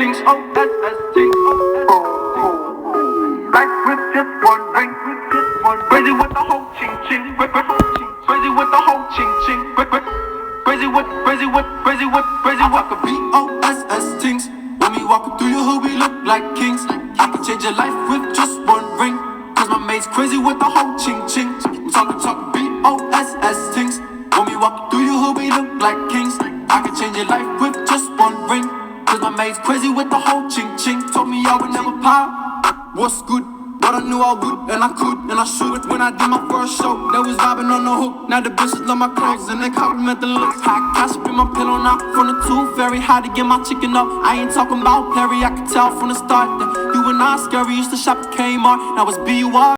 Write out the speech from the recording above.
things, things, life with just one ring, crazy with the whole ching ching, crazy with the whole ching ching, crazy with, I talk a BOSS things. When we walking through your hood, we look like kings. I can change your life with just one ring, cause my mate's crazy with the whole ching ching. We talk BOSS things. When we walking through your hood, we look like kings. I can change your life with just one ring, cause my mate's crazy with the whole ching ching. Told me I would never pop. What's good? But I knew I would, and I could, and I should. When I did my first show, they was vibing on the hook. Now the bitches love my clothes, and they compliment the looks. Hot cash up in my pillow now. From the tooth, very hard to get my chicken up. I ain't talking about Perry, I could tell from the start that you and I scary. Used to shop at Kmart, now it's BUR.